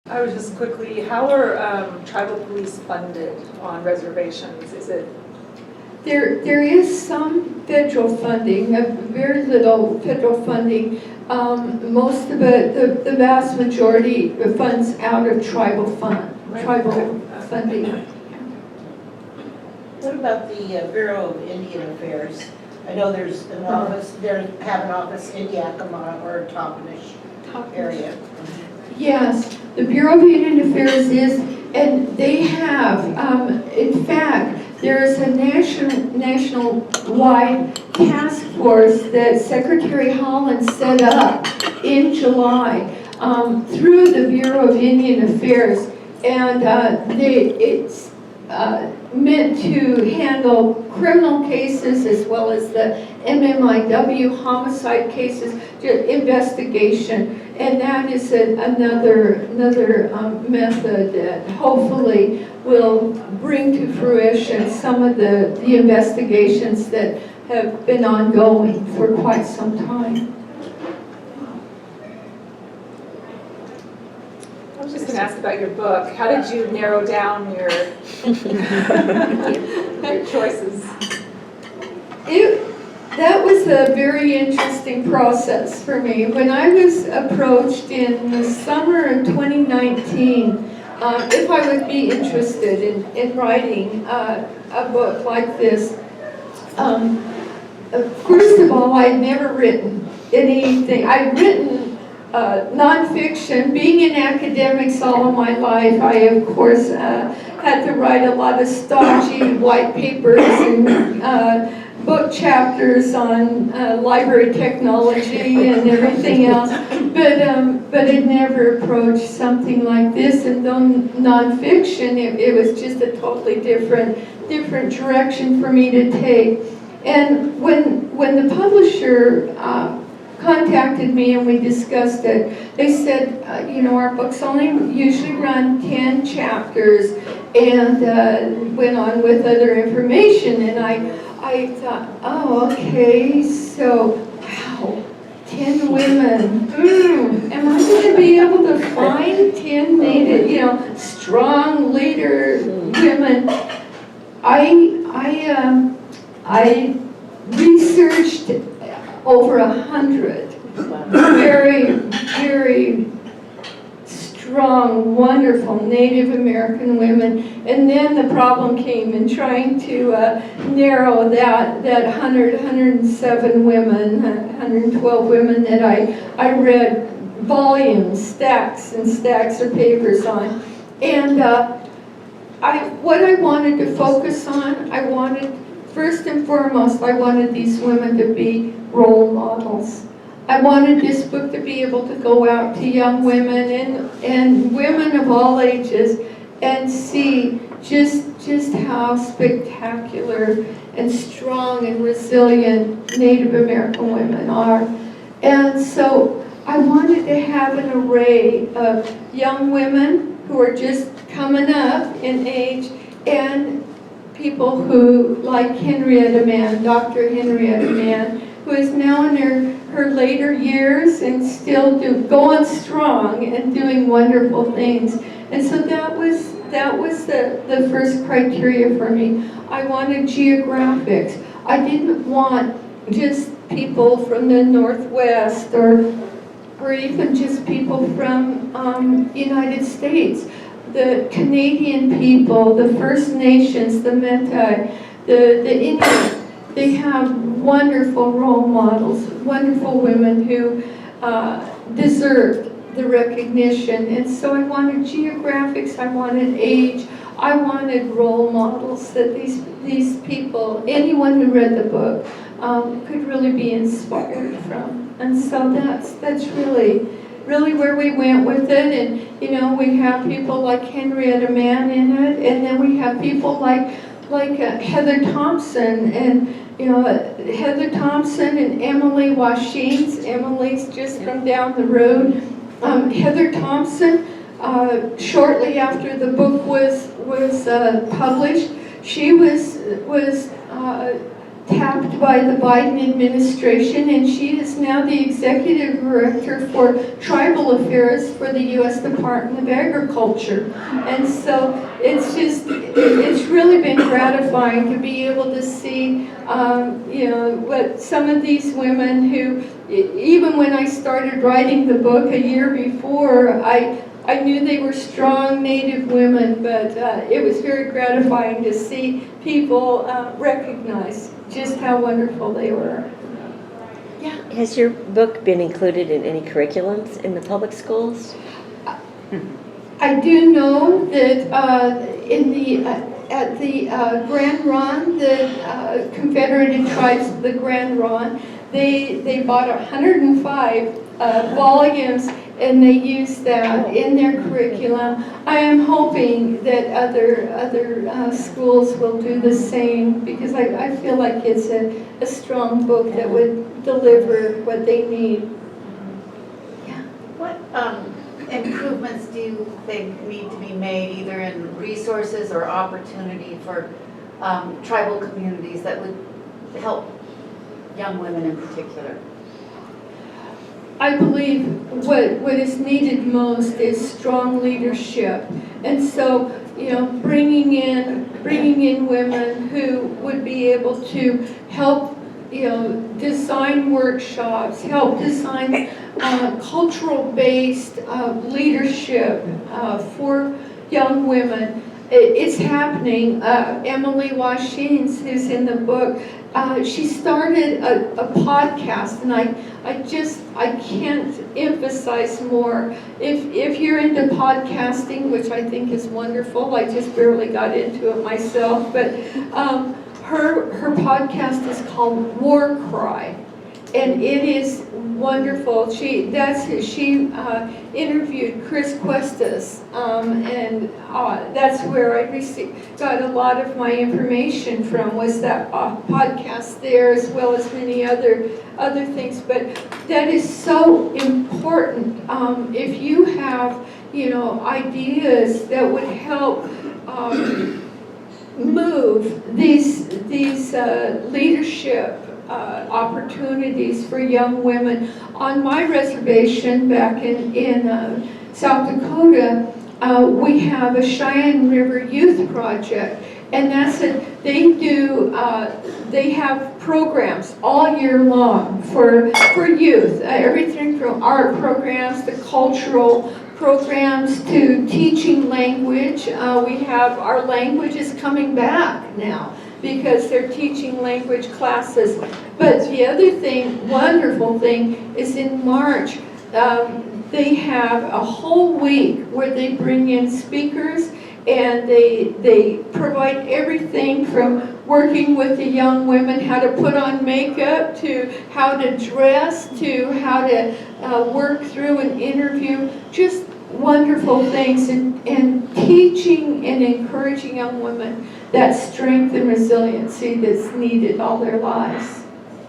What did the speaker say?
I was just quickly, how are tribal police funded on reservations? Is it? There is some federal funding, very little federal funding. Most of it, the vast majority funds out of tribal funding. What about the Bureau of Indian Affairs? I know there's an office, they have an office in Yakima or Toppenish area. Yes, the Bureau of Indian Affairs is, and they have, in fact, there is a national-wide task force that Secretary Holland set up in July through the Bureau of Indian Affairs, and it's meant to handle criminal cases as well as the MMIWG homicide cases, investigation, and that is another method that hopefully will bring to fruition some of the investigations that have been ongoing for quite some time. I was just going to ask about your book. How did you narrow down your choices? That was a very interesting process for me. When I was approached in the summer of 2019, if I would be interested in writing a book like this, first of all, I'd never written anything. I'd written nonfiction. Being in academics all of my life, I, of course, had to write a lot of stodgy white papers and book chapters on library technology and everything else, but it never approached something like this. And though nonfiction, it was just a totally different direction for me to take. And when the publisher contacted me and we discussed it, they said, our books only usually run 10 chapters, and went on with other information. And I thought, oh, okay, so, wow, 10 women. Am I going to be able to find 10 native, strong leader women? I researched over 100 very, very strong, wonderful Native American women, and then the problem came in trying to narrow that 107 women, 112 women that I read volumes, stacks and stacks of papers on. And what I wanted to focus on, first and foremost, I wanted these women to be role models. I wanted this book to be able to go out to young women and women of all ages and see just how spectacular and strong and resilient Native American women are. And so I wanted to have an array of young women who are just coming up in age, and people who, like Henrietta Mann, Dr. Henrietta Mann, who is now in her later years and still going strong and doing wonderful things. And so that was the first criteria for me. I wanted geographics. I didn't want just people from the Northwest or even just people from United States. The Canadian people, the First Nations, the Metis, the Indians, they have wonderful role models, wonderful women who deserved the recognition. And so I wanted geographics, I wanted age, I wanted role models that these people, anyone who read the book, could really be inspired from. And so that's really where we went with it. And we have people like Henrietta Mann in it, and then we have people like Heather Thompson, and Heather Thompson and Emily Washines. Emily's just from down the road. Heather Thompson, shortly after the book was published, she was tapped by the Biden administration, and she is now the executive director for tribal affairs for the U.S. Department of Agriculture. And so it's really been gratifying to be able to see, what some of these women who, even when I started writing the book a year before, I knew they were strong Native women, but it was very gratifying to see people recognize just how wonderful they were. Yeah. Has your book been included in any curriculums in the public schools? I do know that at the Grand Ronde, the Confederated Tribes of the Grand Ronde, they bought 105 volumes, and they use that in their curriculum. I am hoping that other schools will do the same, because I feel like it's a strong book that would deliver what they need. Yeah. What improvements do you think need to be made, either in resources or opportunity for tribal communities that would help young women in particular? I believe what is needed most is strong leadership, and so bringing in women who would be able to help design workshops, help design cultural-based leadership for young women. It's happening. Emily Washins, who's in the book, she started a podcast, and I can't emphasize more. If you're into podcasting, which I think is wonderful, I just barely got into it myself, but her podcast is called War Cry, and it is wonderful. She interviewed Chris Cuestas, and that's where I got a lot of my information from, was that podcast there, as well as many other things. But that is so important. If you have ideas that would help move these leadership opportunities for young women. On my reservation back in South Dakota, we have a Cheyenne River Youth Project, and they have programs all year long for youth, everything from art programs to cultural programs to teaching language. We have our languages coming back now, because they're teaching language classes. But the other wonderful thing, is in March, they have a whole week where they bring in speakers, and they provide everything from working with the young women, how to put on makeup, to how to dress, to how to work through an interview. Just wonderful things, and teaching and encouraging young women that strength and resiliency that's needed all their lives.